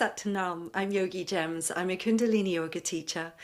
Satnam. I'm Yogigems. I'm a Kundalini Yoga teacher.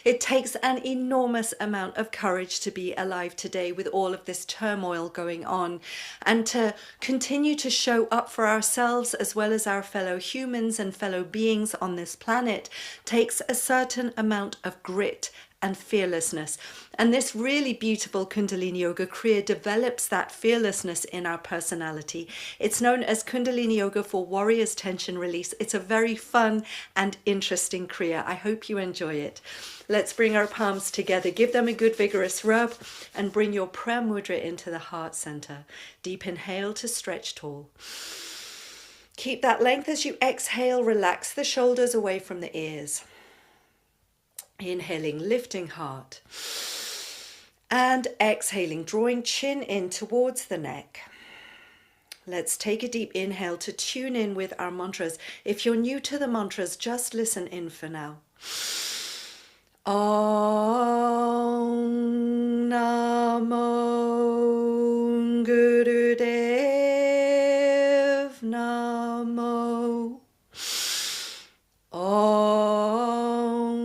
It takes an enormous amount of courage to be alive today with all of this turmoil going on, and to continue to show up for ourselves as well as our fellow humans and fellow beings on this planet takes a certain amount of grit and fearlessness. And this really beautiful Kundalini Yoga Kriya develops that fearlessness in our personality. It's known as Kundalini Yoga for Warriors Tension Release. It's a very fun and interesting Kriya. I hope you enjoy it. Let's bring our palms together, give them a good vigorous rub, and bring your prayer mudra into the heart center. Deep inhale to stretch tall. Keep that length as you exhale. Relax the shoulders away from the ears. Inhaling, lifting heart, and exhaling, drawing chin in towards the neck. Let's take a deep inhale to tune in with our mantras. If you're new to the mantras, just listen in for now. Om Namo Gurudev Namo. Om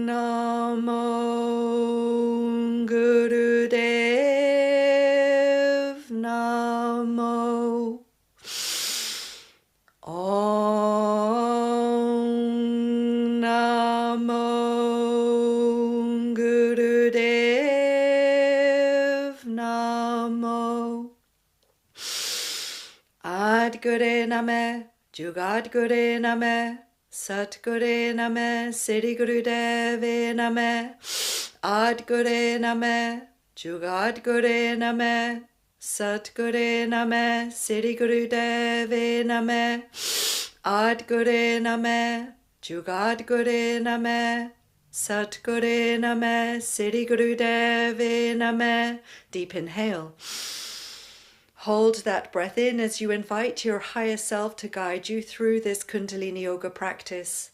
Namo Gurudev Namo. Om Namo Gurudev Namo. Adgure Name, Jugadgure Name, Satgure Name, Siddhi Gurudeve Name, Adgure Name, Jugadgure Name, Satgure Name, Siddhi Gurudeve Name, Adgure Name, Jugadgure Name, Satgure Name, Siddhi Gurudeve Name. Deep inhale. Hold that breath in as you invite your higher self to guide you through this Kundalini Yoga practice,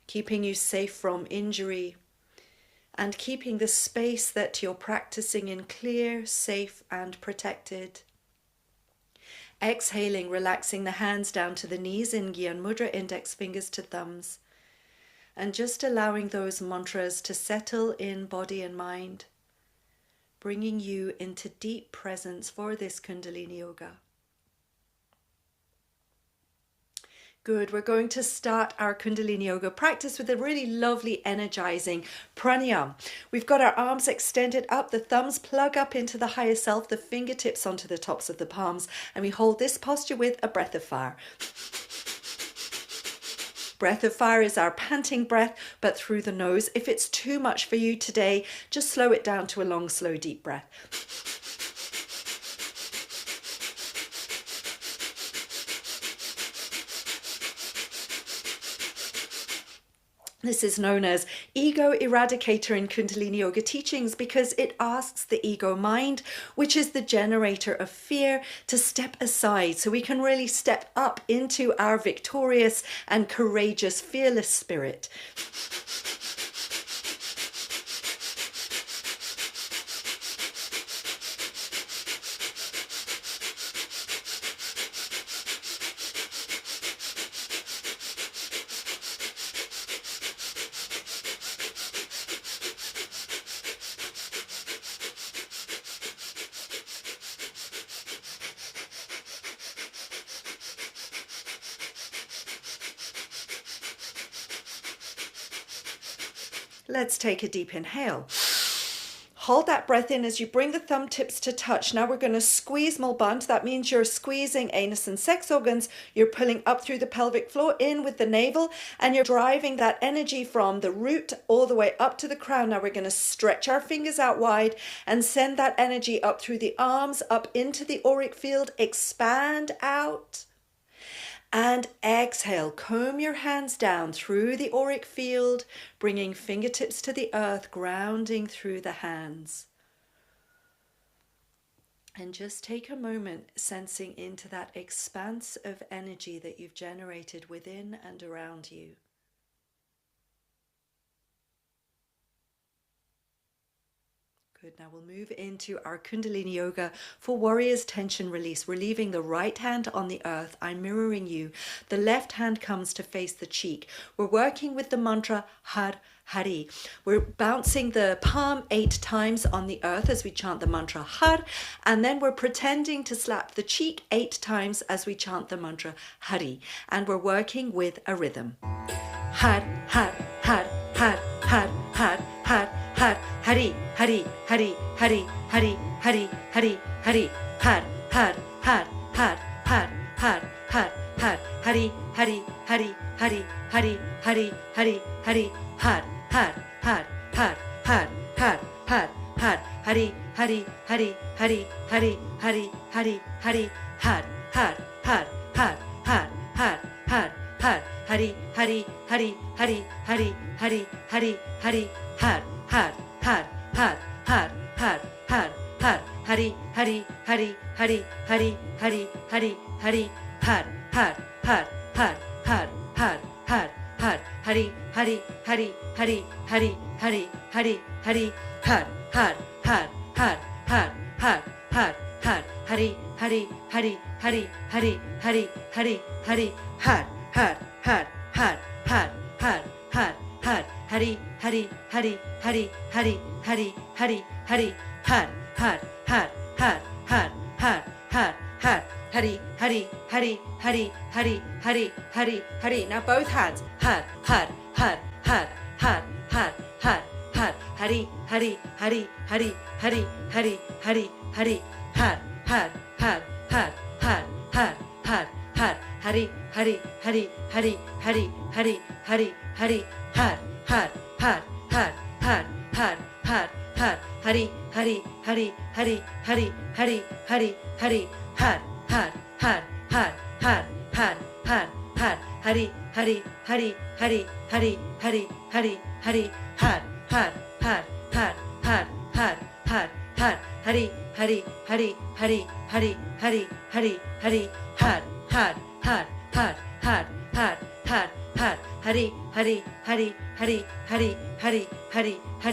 keeping you safe from injury and keeping the space that you're practicing in clear, safe, and protected. Exhaling, relaxing the hands down to the knees in Gyan Mudra, index fingers to thumbs, and just allowing those mantras to settle in body and mind, bringing you into deep presence for this Kundalini Yoga. Good, we're going to start our Kundalini Yoga practice with a really lovely energizing pranayam. We've got our arms extended up, the thumbs plug up into the higher self, the fingertips onto the tops of the palms, and we hold this posture with a breath of fire. Breath of fire is our panting breath, but through the nose. If it's too much for you today, just slow it down to a long, slow, deep breath. This is known as ego eradicator in Kundalini Yoga teachings because it asks the ego mind, which is the generator of fear, to step aside so we can really step up into our victorious and courageous, fearless spirit. Let's take a deep inhale. Hold that breath in as you bring the thumb tips to touch. Now we're going to squeeze Mulband. That means you're squeezing anus and sex organs. You're pulling up through the pelvic floor in with the navel, and you're driving that energy from the root all the way up to the crown. Now we're going to stretch our fingers out wide and send that energy up through the arms, up into the auric field. Expand out. And exhale, comb your hands down through the auric field, bringing fingertips to the earth, grounding through the hands. And just take a moment sensing into that expanse of energy that you've generated within and around you. Good, now we'll move into our Kundalini Yoga for Warriors Tension Release. We're leaving the right hand on the earth. I'm mirroring you. The left hand comes to face the cheek. We're working with the mantra Har Hari. We're bouncing the palm 8 times on the earth as we chant the mantra Har, and then we're pretending to slap the cheek 8 times as we chant the mantra Hari. And we're working with a rhythm. Har, har, har, har, har, har, har, har, Hari, Hari, Hari, Hari, Hari, Hari, Hari, Hari, har, har, har, har, har, har, har, har, Hari, Hari, Hari, Hari, Hari, Hari, Hari, Hari, har, har, har, har, har, har, har, har, Hari, Hari, Hari, Hari, Hari, Hari, Hari, Hari, har, har, har, har, har, har, har, har, Hari, Hari, Hari, Hari, Hari, Hari, Hari, Hari, har, har, har, har, har, har, har, har, Hari, Hari, Hari, Hari, Hari, Hari, Hari, Hari, har, har, har, har, har, har, har, har, Hari, Hari, Hari, Hari, Hari, Hari, Hari, Hari, har, har, har, har, har, har, har, har, Hari, Hari, Hari, Hari, Hari, Hari, Hari, Hari, har, har, har, har, har, har, har, har, Hari, Hari, Hari, Hari, Hari, Hari, Hari, Hari, har, har, har, har, har, har, har, har, Hari, Hari, Hari, Hari, Hari, Hari, Hari, Hari. Now both hands. Har, har, har, har, har, har, har, har, Hari, Hari, Hari, Hari, Hari, Hari, Hari, Hari, har, har, har, har, har, har, har, har, Hari, Hari, Hari, Hari, Hari, Hari, Hari, Hari, har, har, har, har, har, har, har, har, Hari, Hari, Hari, Hari, Hari, Hari, Hari, Hari, har, har, har, har, har, har, har, har, Hari, Hari, Hari, Hari, Hari, Hari, Hari, Hari, har, har, har, har, har, har, har, har, Hari, Hari, Hari, Hari, Hari, Hari, Hari, Hari, har, har, har, har, har, har, har, har, Hari, Hari, Hari, Hari, Hari, Hari, Hari, Hari,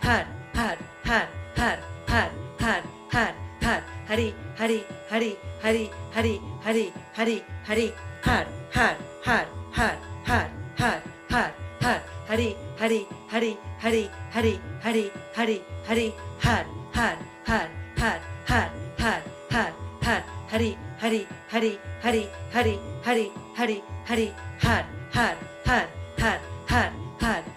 har, har, har, har, har, har, har, har, Hari, Hari, Hari, Hari, Hari, Hari, Hari, Hari, har, har, har, har, har, har, har, har, Hari, Hari, Hari, Hari, Hari, Hari, Hari, Hari, har, har, har, har, har, har, har, har, Hari, Hari, Hari, Hari, Hari, Hari, Hari, Hari, har, har, har, har, har, har, har,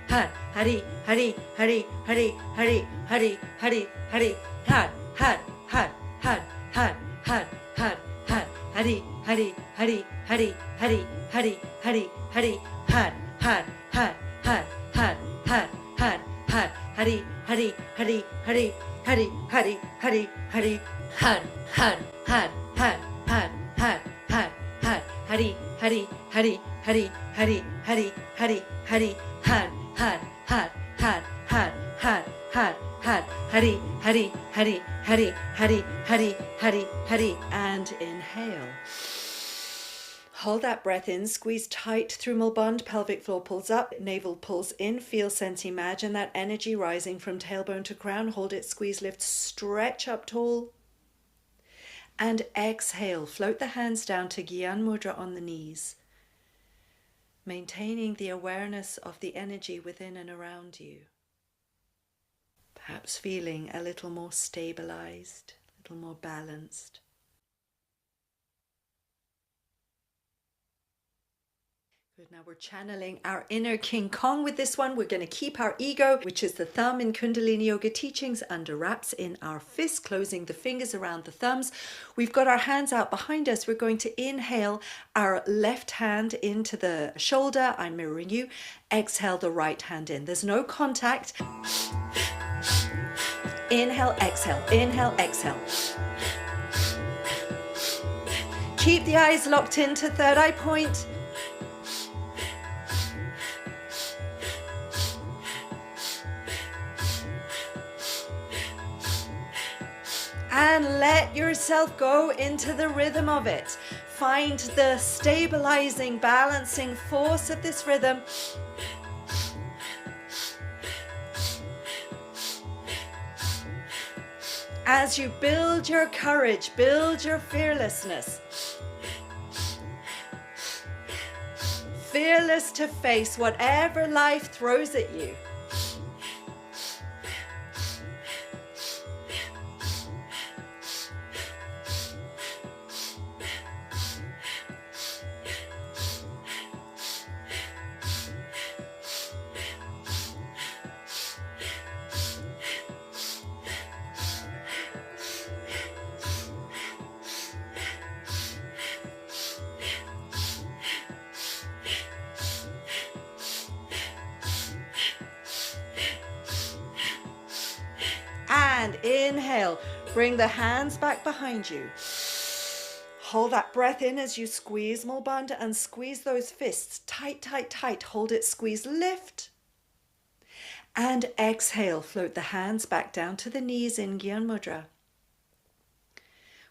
har, Hari, Hari, Hari, Hari, Hari, Hari, Hari, Hari, har, har, har, har, har, har, har, har, Hari, Hari, Hari, Hari, Hari, Hari, Hari, Hari, har, har, har, har, har, har, har, har, Hari, Hari, Hari, Hari, Hari, Hari, Hari, Hari, har, har, har, har, har, har, har, har, Hari, Hari, Hari, Hari, Hari, Hari, Hari, Hari, har, har, har, har, har, har, har, har, Hari, Hari, Hari, Hari, Hari, Hari, Hari, Hari, and inhale. Hold that breath in, squeeze tight, thrumal bond, pelvic floor pulls up, navel pulls in, feel, sense, imagine that energy rising from tailbone to crown. Hold it, squeeze, lift, stretch up tall. And exhale, float the hands down to Gyan Mudra on the knees, maintaining the awareness of the energy within and around you. Perhaps feeling a little more stabilized, a little more balanced. Good, now we're channeling our inner King Kong with this one. We're going to keep our ego, which is the thumb in Kundalini Yoga teachings, under wraps in our fist, closing the fingers around the thumbs. We've got our hands out behind us. We're going to inhale our left hand into the shoulder. I'm mirroring you. Exhale the right hand in. There's no contact. Inhale, exhale, inhale, exhale. Keep the eyes locked into third eye point. And let yourself go into the rhythm of it. Find the stabilizing, balancing force of this As you build your courage, build your fearlessness. Fearless to face whatever life throws at you. And inhale, bring the hands back behind you. Hold that breath in as you squeeze more bandha and squeeze those fists tight, tight, tight. Hold it, squeeze, lift. And exhale, float the hands back down to the knees in Gyan Mudra.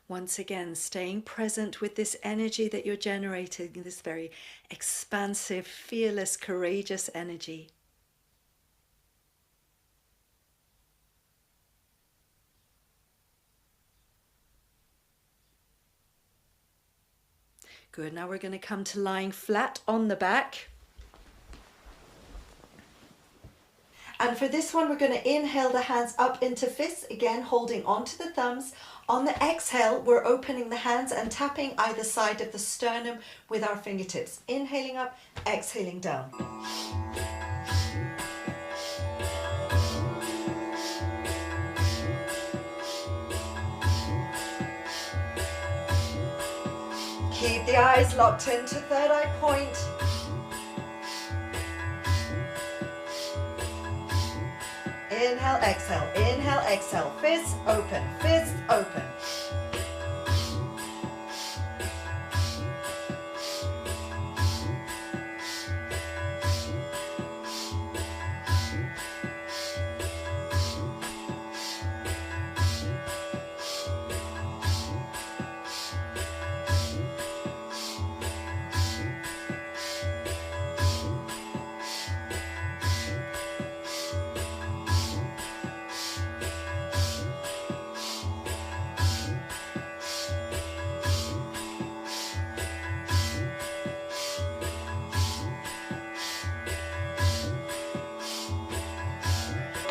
Once again, staying present with this energy that you're generating, this very expansive, fearless, courageous energy. Good, now we're going to come to lying flat on the back. And for this one, we're going to inhale the hands up into fists, again holding onto the thumbs. On the exhale, we're opening the hands and tapping either side of the sternum with our fingertips. Inhaling up, exhaling down. Keep the eyes locked into third eye point. Inhale, exhale, fists open, fists open.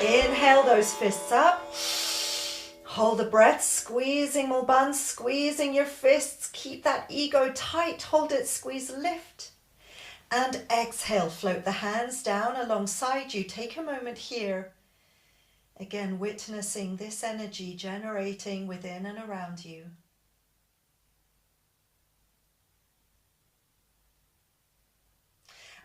Inhale those fists up. Hold the breath, squeezing Mulban, squeezing your fists. Keep that ego tight. Hold it, squeeze, lift. And exhale, float the hands down alongside you. Take a moment here. Again, witnessing this energy generating within and around you.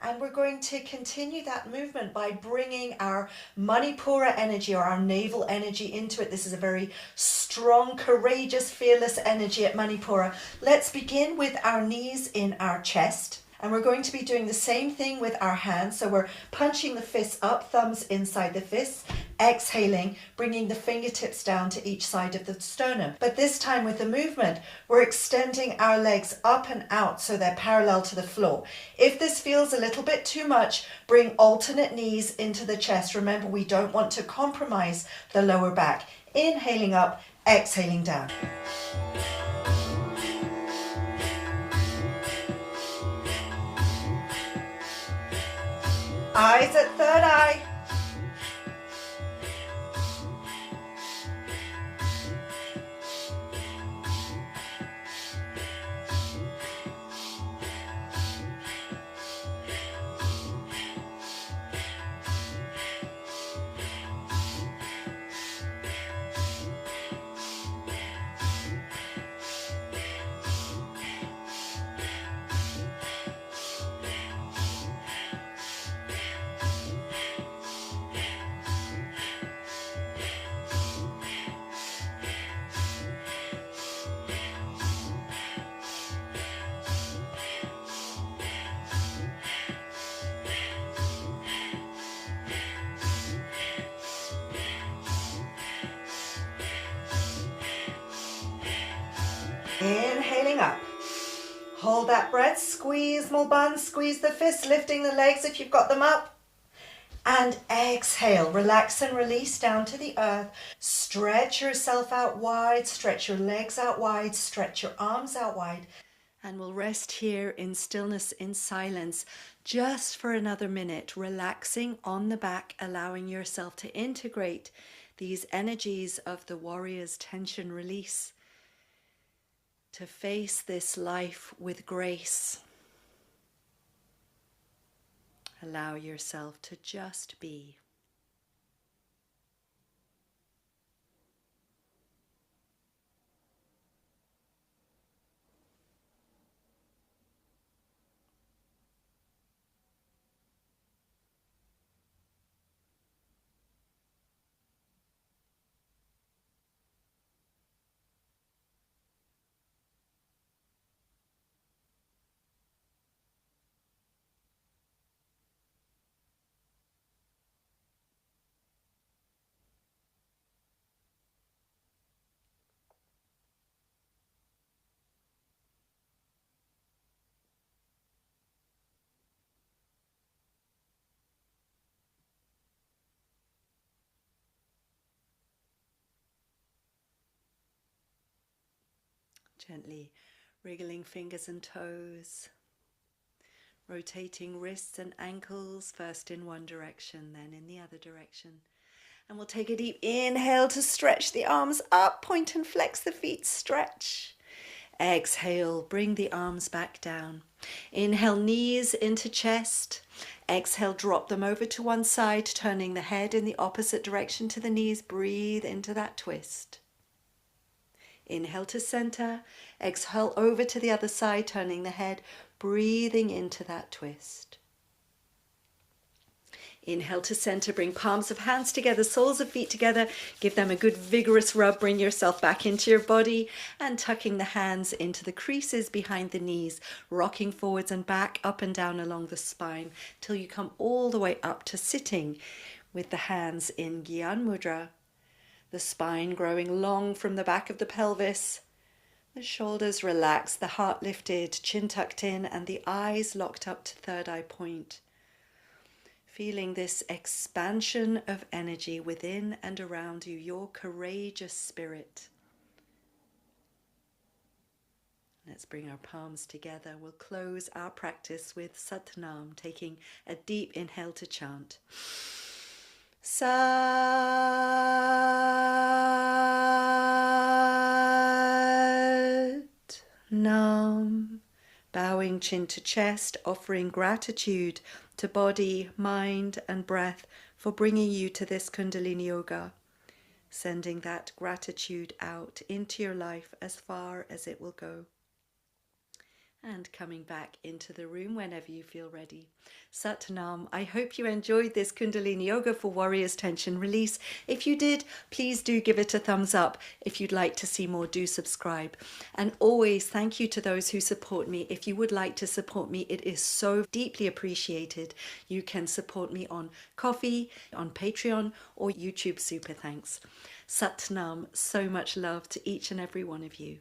And we're going to continue that movement by bringing our Manipura energy or our navel energy into it. This is a very strong, courageous, fearless energy at Manipura. Let's begin with our knees in our chest. And we're going to be doing the same thing with our hands. So we're punching the fists up, thumbs inside the fists, exhaling, bringing the fingertips down to each side of the sternum. But this time with the movement, we're extending our legs up and out so they're parallel to the floor. If this feels a little bit too much, bring alternate knees into the chest. Remember, we don't want to compromise the lower back. Inhaling up, exhaling down. Eyes at third eye. Inhaling up. Hold that breath. Squeeze Mulban, squeeze the fists, lifting the legs if you've got them up. And exhale, relax and release down to the earth. Stretch yourself out wide, stretch your legs out wide, stretch your arms out wide. And we'll rest here in stillness, in silence, just for another minute, relaxing on the back, allowing yourself to integrate these energies of the warrior's tension release, to face this life with grace. Allow yourself to just be. Gently wriggling fingers and toes, rotating wrists and ankles, first in one direction, then in the other direction. And we'll take a deep inhale to stretch the arms up, point and flex the feet, stretch. Exhale, bring the arms back down. Inhale, knees into chest. Exhale, drop them over to one side, turning the head in the opposite direction to the knees. Breathe into that twist. Inhale to center, exhale over to the other side, turning the head, breathing into that twist. Inhale to center, bring palms of hands together, soles of feet together, give them a good vigorous rub, bring yourself back into your body, and tucking the hands into the creases behind the knees, rocking forwards and back, up and down along the spine, till you come all the way up to sitting with the hands in Gyan Mudra. The spine growing long from the back of the pelvis, the shoulders relaxed, the heart lifted, chin tucked in, and the eyes locked up to third eye point. Feeling this expansion of energy within and around you, your courageous spirit. Let's bring our palms together. We'll close our practice with Satnam, taking a deep inhale to chant. Sat Nam. Bowing chin to chest, offering gratitude to body, mind and breath for bringing you to this Kundalini Yoga. Sending that gratitude out into your life as far as it will go. And coming back into the room whenever you feel ready. Sat Nam. I hope you enjoyed this Kundalini Yoga for Warriors Tension Release. If you did, please do give it a thumbs up. If you'd like to see more, do subscribe. And always thank you to those who support me. If you would like to support me, it is so deeply appreciated. You can support me on Ko-fi, on Patreon, or YouTube Super Thanks. Sat Nam. So much love to each and every one of you.